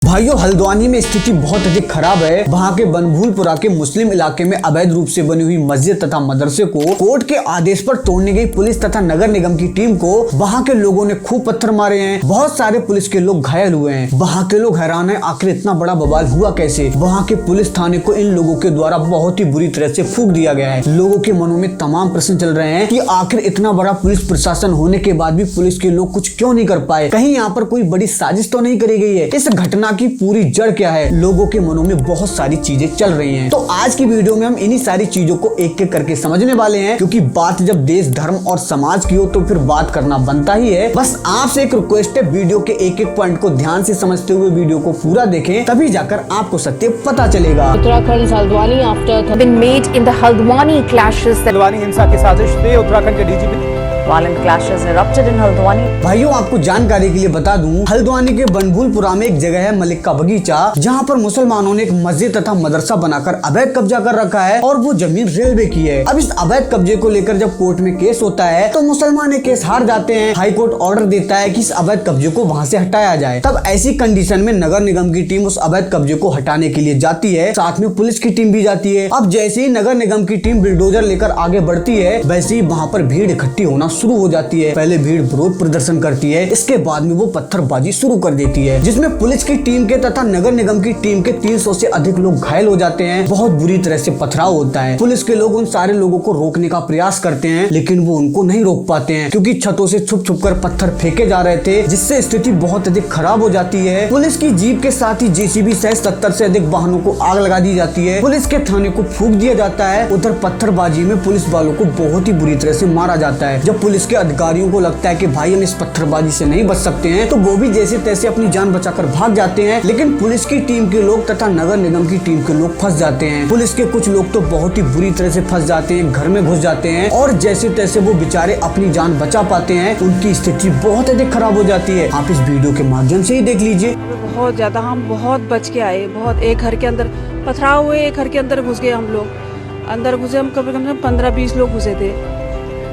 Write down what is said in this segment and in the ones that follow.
भाइयों, हल्द्वानी में स्थिति बहुत अधिक खराब है। वहाँ के बनभूलपुरा के मुस्लिम इलाके में अवैध रूप से बनी हुई मस्जिद तथा मदरसे को कोर्ट के आदेश पर तोड़ने गई पुलिस तथा नगर निगम की टीम को वहाँ के लोगों ने खूब पत्थर मारे हैं। बहुत सारे पुलिस के लोग घायल हुए हैं। वहाँ के लोग हैरान हैं, आखिर इतना बड़ा बवाल हुआ कैसे। वहाँ के पुलिस थाने को इन लोगों के द्वारा बहुत ही बुरी तरह से फूंक दिया गया है। लोगों के मनों में तमाम प्रश्न चल रहे हैं कि आखिर इतना बड़ा पुलिस प्रशासन होने के बाद भी पुलिस के लोग कुछ क्यों नहीं कर पाए। कहीं यहाँ पर कोई बड़ी साजिश तो नहीं करी गई है। इस घटना की पूरी जड़ क्या है, लोगों के मनों में बहुत सारी चीजें चल रही हैं। तो आज की वीडियो में हम इन्हीं सारी चीजों को एक एक करके समझने वाले हैं, क्योंकि बात जब देश, धर्म और समाज की हो तो फिर बात करना बनता ही है। बस आपसे एक रिक्वेस्ट है, वीडियो के एक एक पॉइंट को ध्यान से समझते हुए वीडियो को पूरा देखें, तभी जाकर आपको सत्य पता चलेगा। Uttarakhand Haldwani after been made in the Haldwani clashes. Haldwani हिंसा की साजिश थे। उत्तराखंड के DGP Violent clashes erupted in Haldwani. भाइयों, आपको जानकारी के लिए बता दूं, हल्द्वानी के बनभूलपुरा में एक जगह है मलिक का बगीचा, जहां पर मुसलमानों ने एक मस्जिद तथा मदरसा बनाकर अवैध कब्जा कर रखा है और वो जमीन रेलवे की है। अब इस अवैध कब्जे को लेकर जब कोर्ट में केस होता है तो मुसलमान केस हार जाते हैं। हाई कोर्ट ऑर्डर देता है कि इस अवैध कब्जे को वहां से हटाया जाए। तब ऐसी कंडीशन में नगर निगम की टीम उस अवैध कब्जे को हटाने के लिए जाती है, साथ में पुलिस की टीम भी जाती है। अब जैसे ही नगर निगम की टीम बुलडोजर लेकर आगे बढ़ती है, वैसे ही वहाँ पर भीड़ इकट्ठी होना शुरू हो जाती है। पहले भीड़ विरोध प्रदर्शन करती है, इसके बाद में वो पत्थरबाजी शुरू कर देती है, जिसमें पुलिस की टीम के तथा नगर निगम की टीम के 300 से अधिक लोग घायल हो जाते हैं। बहुत बुरी तरह से पथराव होता है। पुलिस के लोग उन सारे लोगों को रोकने का प्रयास करते हैं, लेकिन वो उनको नहीं रोक पाते हैं, क्योंकि छतों से छुप छुप कर पत्थर फेंके जा रहे थे, जिससे स्थिति बहुत अधिक खराब हो जाती है। पुलिस की जीप के साथ ही जेसीबी सहित 70 से अधिक वाहनों को आग लगा दी जाती है। पुलिस के थाने को फूंक दिया जाता है। उधर पत्थरबाजी में पुलिस वालों को बहुत ही बुरी तरह से मारा जाता है। जब पुलिस के अधिकारियों को लगता है कि भाई हम इस पत्थरबाजी से नहीं बच सकते हैं, तो वो भी जैसे तैसे अपनी जान बचाकर भाग जाते हैं। लेकिन पुलिस की टीम के लोग तथा नगर निगम की टीम के लोग फंस जाते हैं। पुलिस के कुछ लोग तो बहुत ही बुरी तरह से फंस जाते हैं, घर में घुस जाते हैं, और जैसे तैसे वो बेचारे अपनी जान बचा पाते हैं। उनकी स्थिति बहुत अधिक खराब हो जाती है। आप इस वीडियो के माध्यम से ही देख लीजिए। बहुत ज्यादा हम बहुत बच के आए। बहुत एक घर के अंदर पथराव हुए, एक घर के अंदर घुस गए। हम लोग अंदर घुसे, हम कम से कम 15-20 लोग घुसे थे।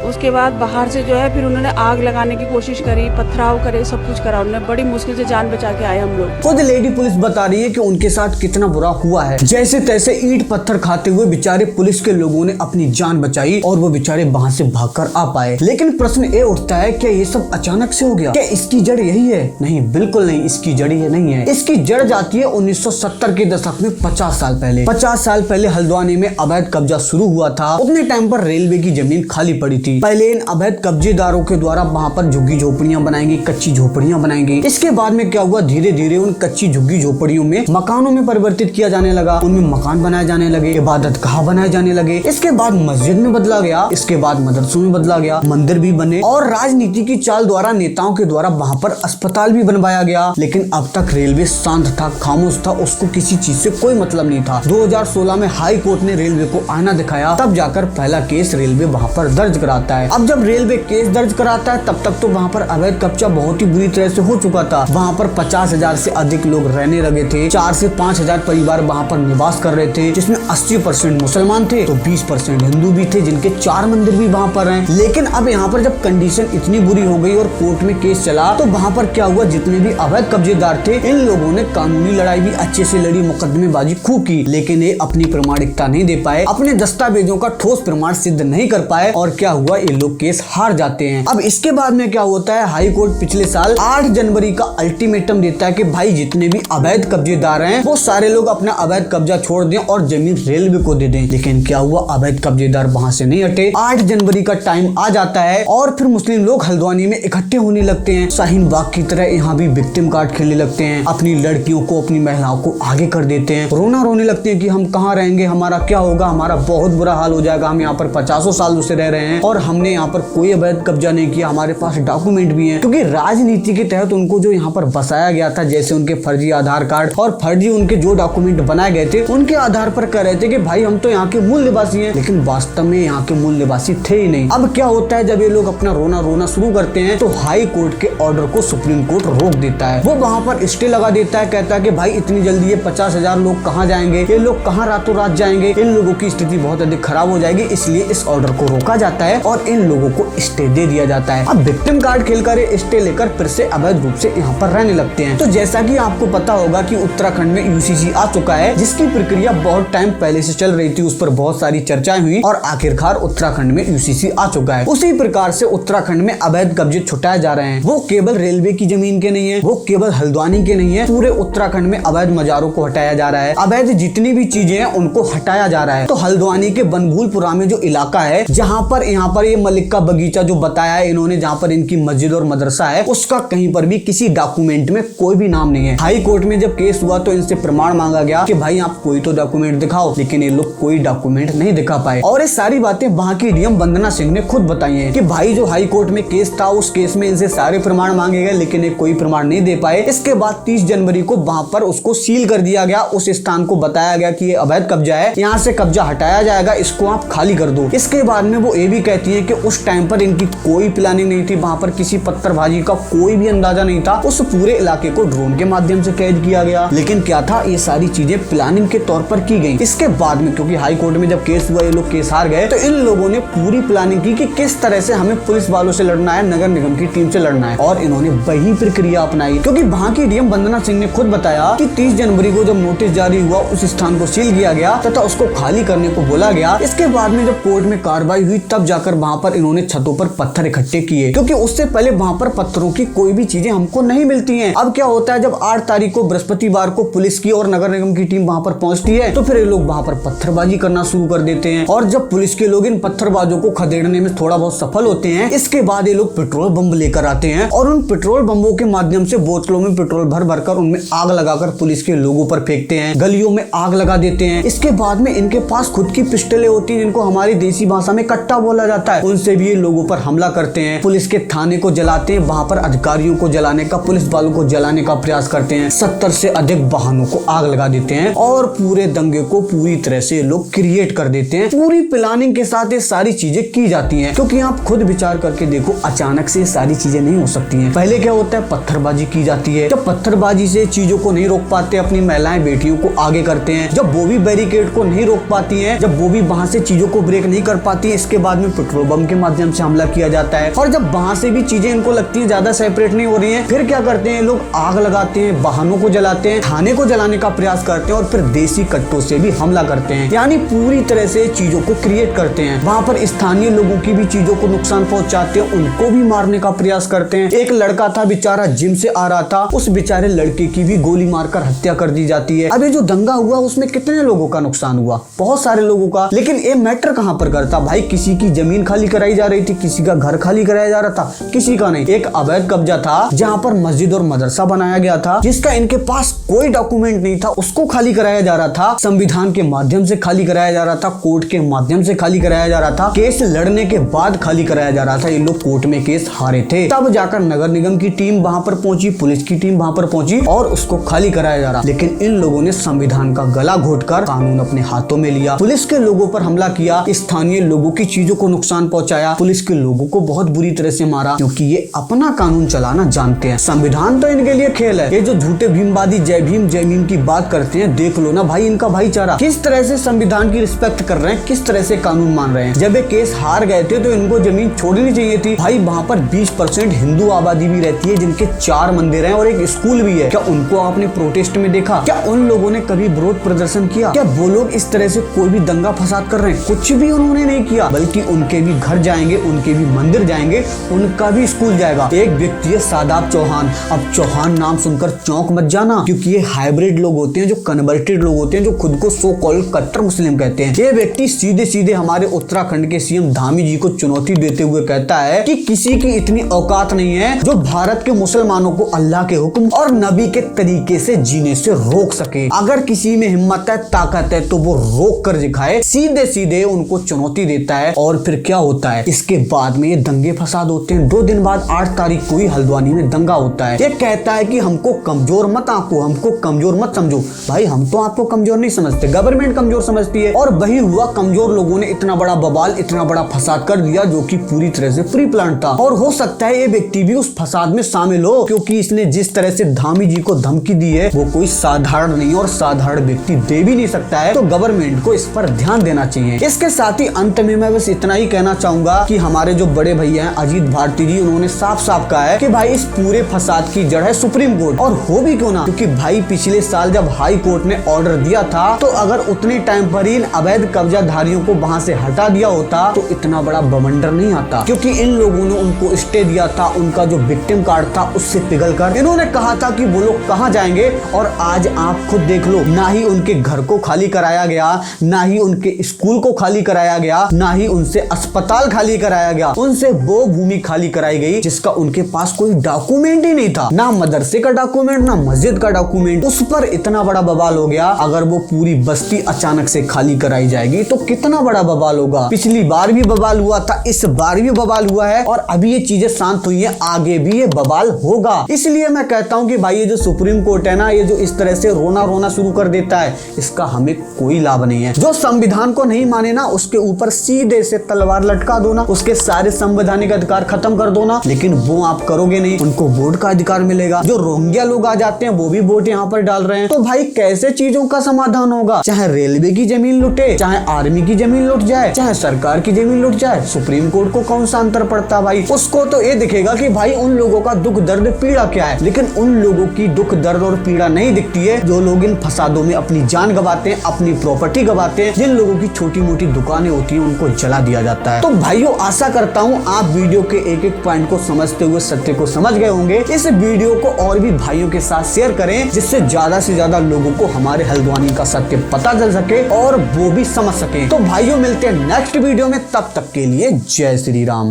उसके बाद बाहर से जो है फिर उन्होंने आग लगाने की कोशिश करी, पथराव करे, सब कुछ करा। उन्होंने बड़ी मुश्किल से जान बचा के आए हम लोग। खुद लेडी पुलिस बता रही है कि उनके साथ कितना बुरा हुआ है। जैसे तैसे ईंट पत्थर खाते हुए बेचारे पुलिस के लोगों ने अपनी जान बचाई और वो बेचारे वहां से भागकर आ पाए। लेकिन प्रश्न ये उठता है, क्या ये सब अचानक से हो गया? क्या इसकी जड़ यही है? नहीं, बिल्कुल नहीं, इसकी जड़ ये नहीं है। इसकी जड़ जाती है 1970 के दशक में, 50 साल पहले। 50 साल पहले हल्द्वानी में अवैध कब्जा शुरू हुआ था। उतने टाइम पर रेलवे की जमीन खाली पड़ी थी। पहले इन अवैध कब्जेदारों के द्वारा वहाँ पर झुग्गी झोपड़ियां बनाएंगी, कच्ची झोपड़ियां बनाएंगी। इसके बाद में क्या हुआ, धीरे धीरे उन कच्ची झुग्गी झोपड़ियों में मकानों में परिवर्तित किया जाने लगा। उनमें मकान बनाए जाने लगे, इबादतगाह बनाए जाने लगे। इसके बाद मस्जिद में बदला गया, इसके बाद मदरसों में बदला गया, मंदिर भी बने, और राजनीति की चाल द्वारा नेताओं के द्वारा वहाँ पर अस्पताल भी बनवाया गया। लेकिन अब तक रेलवे शांत था, खामोश था, उसको किसी चीज से कोई मतलब नहीं था। 2016 में हाई कोर्ट ने रेलवे को आईना दिखाया, तब जाकर पहला केस रेलवे वहाँ पर दर्ज कराता है। अब जब रेलवे केस दर्ज कराता है, तब तक तो वहाँ पर अवैध कब्जा बहुत ही बुरी तरह से हो चुका था। वहाँ पर 50,000 से अधिक लोग रहने लगे थे। 4 से 5,000 परिवार वहाँ पर निवास कर रहे थे, जिसमें 80% मुसलमान थे तो 20% हिंदू भी थे, जिनके 4 मंदिर भी वहाँ पर हैं। लेकिन अब यहाँ पर जब कंडीशन इतनी बुरी हो गई और कोर्ट में केस चला, तो वहाँ पर क्या हुआ, जितने भी अवैध कब्जेदार थे, इन लोगों ने कानूनी लड़ाई भी अच्छे से लड़ी, मुकदमेबाजी खूब की, लेकिन ये अपनी प्रामाणिकता नहीं दे पाए, अपने दस्तावेजों का ठोस प्रमाण सिद्ध नहीं कर पाए, और क्या हुआ, ये लोग केस हार जाते हैं। अब इसके बाद में क्या होता है, हाई कोर्ट पिछले साल 8 जनवरी का अल्टीमेटम देता है कि भाई जितने भी अवैध कब्जेदार हैं, वो सारे लोग अपना अवैध कब्जा छोड़ दें और जमीन रेलवे को दे दें। लेकिन क्या हुआ, अवैध कब्जेदार वहां से नहीं हटे। 8 जनवरी का टाइम आ जाता है और फिर मुस्लिम लोग हल्द्वानी में इकट्ठे होने लगते हैं। शाहीन बाग की तरह यहाँ भी विक्टिम कार्ड खेलने लगते हैं, अपनी लड़कियों को, अपनी महिलाओं को आगे कर देते हैं, रोने लगते हैं कि हम कहाँ रहेंगे, हमारा क्या होगा, हमारा बहुत बुरा हाल हो जाएगा, हम यहाँ पर 50 साल से रह रहे हैं और हमने यहाँ पर कोई अवैध कब्जा नहीं किया, हमारे पास डॉक्यूमेंट भी हैं। क्योंकि राजनीति के तहत उनको जो यहाँ पर बसाया गया था, जैसे उनके फर्जी आधार कार्ड और फर्जी उनके जो डॉक्यूमेंट बनाए गए थे, उनके आधार पर कह रहे थे कि भाई हम तो यहाँ के मूल निवासी हैं, लेकिन वास्तव में यहाँ के मूल निवासी थे ही नहीं। अब क्या होता है, जब ये लोग अपना रोना शुरू करते हैं, तो हाई कोर्ट के ऑर्डर को सुप्रीम कोर्ट रोक देता है। वो वहाँ पर स्टे लगा देता है, कहता है कि भाई इतनी जल्दी ये 50,000 लोग कहाँ जाएंगे, ये लोग कहाँ रातों रात जाएंगे, इन लोगों की स्थिति बहुत अधिक खराब हो जाएगी, इसलिए इस ऑर्डर को रोका जाता है और इन लोगों को स्टे दे दिया जाता है। अब विक्टिम कार्ड खेलकर स्टे लेकर फिर से अवैध रूप से यहाँ पर रहने लगते हैं। तो जैसा कि आपको पता होगा कि उत्तराखंड में यूसीसी आ चुका है, जिसकी प्रक्रिया बहुत टाइम पहले से चल रही थी, उस पर बहुत सारी चर्चाएं हुई और आखिरकार उत्तराखंड में यूसीसी आ चुका है। उसी प्रकार से उत्तराखंड में अवैध कब्जे छुटाए जा रहे हैं। वो केवल रेलवे की जमीन के नहीं है, वो केवल हल्द्वानी के नहीं है, पूरे उत्तराखंड में अवैध मजारों को हटाया जा रहा है। अवैध जितनी भी चीजें हैं उनको हटाया जा रहा है। तो हल्द्वानी के बनभूलपुरा में जो इलाका है, जहाँ पर यहाँ पर ये मलिक का बगीचा जो बताया है इन्होंने, जहाँ पर इनकी मस्जिद और मदरसा है, उसका कहीं पर भी किसी डॉक्यूमेंट में कोई भी नाम नहीं है। हाई कोर्ट में जब केस हुआ तो इनसे प्रमाण मांगा गया कि भाई आप कोई तो डॉक्यूमेंट दिखाओ, लेकिन ये लोग कोई डॉक्यूमेंट नहीं दिखा पाए। और ये सारी बातें वहाँ की डीएम वंदना सिंह ने खुद बताई है कि भाई जो हाई कोर्ट में केस था, उस केस में इनसे सारे प्रमाण मांगे गए, लेकिन ये कोई प्रमाण नहीं दे पाए। इसके बाद 30 जनवरी को वहाँ पर उसको सील कर दिया गया। उस स्थान को बताया गया कि ये अवैध कब्जा है, यहाँ से कब्जा हटाया जाएगा, इसको आप खाली कर दो। इसके बाद में वो ये भी कहती है कि उस टाइम पर इनकी कोई प्लानिंग नहीं थी, वहाँ पर किसी पत्थरबाजी का कोई भी अंदाजा नहीं था। उस पूरे इलाके को ड्रोन के माध्यम से कैद किया गया, लेकिन क्या था, ये सारी चीजें प्लानिंग के तौर पर की गई। इसके बाद में क्योंकि हाई कोर्ट में जब केस हुआ, ये लोग केस हार गए, तो इन लोगों ने पूरी प्लानिंग की कि किस तरह से हमें पुलिस वालों से लड़ना है, नगर निगम की टीम से लड़ना है, और इन्होंने वही प्रक्रिया अपनाई। क्योंकि वहाँ की डीएम वंदना सिंह ने खुद बताया कि 30 जनवरी को जब नोटिस जारी हुआ, उस स्थान को सील किया गया तथा उसको खाली करने को बोला गया। इसके बाद में जब कोर्ट में कार्रवाई हुई, तब जाकर वहाँ पर इन्होंने छतों पर पत्थर इकट्ठे किए, क्योंकि उससे पहले वहाँ पर पत्थरों की कोई भी चीजें हमको नहीं मिलती हैं। अब क्या होता है, जब 8 तारीख को बृहस्पतिवार को पुलिस की और नगर निगम की टीम वहाँ पर पहुँचती है, तो फिर ये लोग वहाँ पर पत्थरबाजी करना शुरू कर देते हैं। और जब पुलिस के लोग इन पत्थरबाजों को खदेड़ने में थोड़ा बहुत सफल होते हैं, इसके बाद ये लोग पेट्रोल बम लेकर आते हैं और उन पेट्रोल बम्बों के माध्यम से बोतलों में पेट्रोल भर भर कर उनमें आग लगाकर पुलिस के लोगों पर फेंकते हैं, गलियों में आग लगा देते हैं। इसके बाद में इनके पास खुद की पिस्टलें होती हैं, जिनको हमारी देसी भाषा में कट्टा बोला जाता है, उनसे भी ये लोगों पर हमला करते हैं। पुलिस के थाने को जलाते हैं, वहाँ पर अधिकारियों को जलाने का, पुलिस वालों को जलाने का प्रयास करते हैं। 70 से अधिक वाहनों को आग लगा देते हैं और पूरे दंगे को पूरी तरह से लोग क्रिएट कर देते हैं। पूरी प्लानिंग के साथ ये सारी चीजें की जाती हैं, क्योंकि आप खुद विचार करके देखो, अचानक से सारी चीजें नहीं हो सकती हैं। पहले क्या होता है, पत्थरबाजी की जाती है। जब पत्थरबाजी से चीजों को नहीं रोक पाते, अपनी महिलाएं बेटियों को आगे करते हैं। जब वो भी बैरिकेड को नहीं रोक पाती हैं, जब वो भी वहां से चीजों को ब्रेक नहीं कर पाती, इसके बाद में पेट्रोल बम के माध्यम से हमला किया जाता है। और जब वहां से भी चीजें इनको लगती है ज्यादा सेपरेट नहीं हो रही है, फिर क्या करते हैं, लोग आग लगाते हैं, वाहनों को जलाते हैं, थाने को जलाने का प्रयास करते हैं और फिर देसी कट्टों से भी हमला करते हैं। यानी पूरी तरह से चीजों को क्रिएट करते हैं। वहां पर स्थानीय लोगों की भी चीजों को नुकसान पहुंचाते हैं, उनको भी मारने का प्रयास करते हैं। एक लड़का था बेचारा, जिम से आ रहा था, उस बेचारे लड़के की भी गोली मारकर हत्या कर दी जाती है। अब ये जो दंगा हुआ, उसमें कितने लोगों का नुकसान हुआ, बहुत सारे लोगों का। लेकिन ये मैटर कहां पर करता भाई, किसी की जमीन खाली कराई जा रही थी, किसी का घर खाली कराया जा रहा था, किसी का नहीं। एक अवैध कब्जा था जहां पर मस्जिद और मदरसा बनाया गया था, जिसका इनके पास कोई डॉक्यूमेंट नहीं था, उसको खाली कराया जा रहा था। संविधान के माध्यम से खाली कराया जा रहा था, कोर्ट के माध्यम से खाली कराया जा रहा था, केस लड़ने के बाद खाली कराया जा रहा था। ये लोग कोर्ट में केस हारे थे, तब जाकर नगर निगम की टीम वहां पर पहुंची, पुलिस की टीम वहां पर पहुंची और उसको खाली कराया जा रहा। लेकिन इन लोगों ने संविधान का गला घोटकर कानून अपने हाथों में लिया, पुलिस के लोगों पर हमला किया, स्थानीय लोगों की चीजों को नुकसान पहुंचाया, पुलिस के लोगों को बहुत बुरी तरह से मारा, क्योंकि ये अपना कानून चलाना जानते हैं। संविधान तो इनके लिए खेल है। ये जो झूठे भीमवादी जय भीम की बात करते हैं, देख लो ना भाई इनका भाईचारा, किस तरह से संविधान की रिस्पेक्ट कर रहे हैं, किस तरह से कानून मान रहे हैं। जब ये केस हार गए थे तो इनको जमीन छोड़नी चाहिए थी भाई। वहाँ पर 20% हिंदू आबादी भी रहती है, जिनके 4 मंदिर हैं और एक स्कूल भी है। क्या उनको आपने प्रोटेस्ट में देखा? क्या उन लोगों ने कभी विरोध प्रदर्शन किया? क्या वो लोग इस तरह से कोई भी दंगा फसाद कर रहे हैं? कुछ भी उन्होंने नहीं किया, बल्कि उनके भी घर जाएंगे, उनके भी मंदिर जाएंगे, उनका भी स्कूल जाएगा। एक व्यक्ति है सादाब चौहान। अब चौहान नाम सुनकर चौंक मत जाना, क्योंकि ये हाइब्रिड लोग होते हैं, जो कन्वर्टेड लोग होते हैं, जो खुद को सो कॉल्ड कट्टर मुस्लिम कहते हैं। ये व्यक्ति सीधे सीधे हमारे उत्तराखंड के सीएम धामी जी को चुनौती देते हुए कहता है कि किसी की इतनी औकात नहीं है जो भारत के मुसलमानों को अल्लाह के हुक्म और नबी के तरीके से जीने से रोक सके। अगर किसी में हिम्मत है, ताकत है, तो वो रोक कर दिखाए। सीधे सीधे उनको चुनौती देता है। और फिर क्या होता है, इसके बाद में ये दंगे फसाद होते हैं। 2 दिन बाद 8 तारीख को ही हल्द्वानी में दंगा होता है। ये कहता है कि हमको कमजोर मत आंको, हमको कमजोर मत समझो। भाई हम तो आपको कमजोर नहीं समझते, गवर्नमेंट कमजोर समझती है। और वही हुआ, कमजोर लोगों ने इतना बड़ा बवाल, इतना बड़ा फसाद कर दिया, जो कि पूरी तरह से प्री प्लान था। और हो सकता है ये व्यक्ति भी उस फसाद में शामिल हो, क्योंकि इसने जिस तरह से धामी जी को धमकी दी है, वो कोई साधारण नहीं और साधारण व्यक्ति दे भी नहीं सकता है। तो गवर्नमेंट को इस पर ध्यान देना चाहिए। इसके साथ ही अंत में मैं बस इतना ही कहना चाहूंगा कि हमारे जो बड़े भैया हैं अजीत भारती जी, उन्होंने साफ साफ कहा है कि भाई इस पूरे फसाद की जड़ है सुप्रीम कोर्ट। और हो भी क्यों ना, क्योंकि भाई पिछले साल जब हाई कोर्ट ने ऑर्डर दिया था तो अगर उतने टाइम पर ही इन अवैध कब्जाधारियों को वहां से हटा दिया होता तो इतना बड़ा बवंडर नहीं आता। क्योंकि इन लोगों ने उनको स्टे दिया था, उनका जो विक्टिम कार्ड था उससे पिघल कर इन्होंने कहा था कि वो लोग कहाँ जाएंगे। और आज आप खुद देख लो, ना ही उनके घर को खाली कराया गया, ना ही उनके स्कूल को खाली कराया गया, ना ही उनसे अस्पताल खाली कराया गया, उनसे वो भूमि खाली कराई गई जिसका उनके पास कोई डॉक्यूमेंट ही नहीं था, ना मदरसे का डॉक्यूमेंट, ना मस्जिद का डॉक्यूमेंट। उस पर इतना बड़ा बवाल हो गया। अगर वो पूरी बस्ती अचानक से खाली कराई जाएगी तो कितना बड़ा बवाल होगा। पिछली बार भी बवाल हुआ था, इस बार भी बवाल हुआ है और अभी ये चीजें शांत हुई है, आगे भी ये बवाल होगा। इसलिए मैं कहता हूं कि भाई ये जो सुप्रीम कोर्ट है ना, ये जो इस तरह से रोना शुरू कर देता है, इसका हमें कोई लाभ नहीं है। जो संविधान को नहीं माने ना, उसके ऊपर सीधे से तलवार लटका दो ना, उसके सारे संवैधानिक अधिकार खत्म कर दो ना। लेकिन वो आप करोगे नहीं, उनको वोट का अधिकार मिलेगा। जो रोहिंग्या लोग आ जाते हैं वो भी वोट यहाँ पर डाल रहे हैं। तो भाई कैसे चीजों का समाधान होगा? चाहे रेलवे की जमीन लुटे, चाहे आर्मी की जमीन लुट जाए, चाहे सरकार की जमीन लुट जाए, सुप्रीम कोर्ट को कौन सा अंतर पड़ता भाई? उसको तो ये दिखेगा कि भाई उन लोगों का दुख दर्द पीड़ा क्या है, लेकिन उन लोगों की दुख दर्द और पीड़ा नहीं दिखती है जो लोग इन फसादों में अपनी जान गवाते हैं, अपनी प्रॉपर्टी गवाते हैं। जिन लोगों की छोटी मोटी दुकानें होती हैं उनको जला दिया जाता है। तो भाइयों, आशा करता हूँ आप वीडियो के एक एक पॉइंट को समझते हुए सत्य को समझ गए होंगे। इस वीडियो को और भी भाइयों के साथ शेयर करें, जिससे ज्यादा से ज्यादा लोगों को हमारे हल्द्वानी का सत्य पता चल सके और वो भी समझ सके। तो भाइयों, मिलते हैं नेक्स्ट वीडियो में, तब तक के लिए जय श्री राम।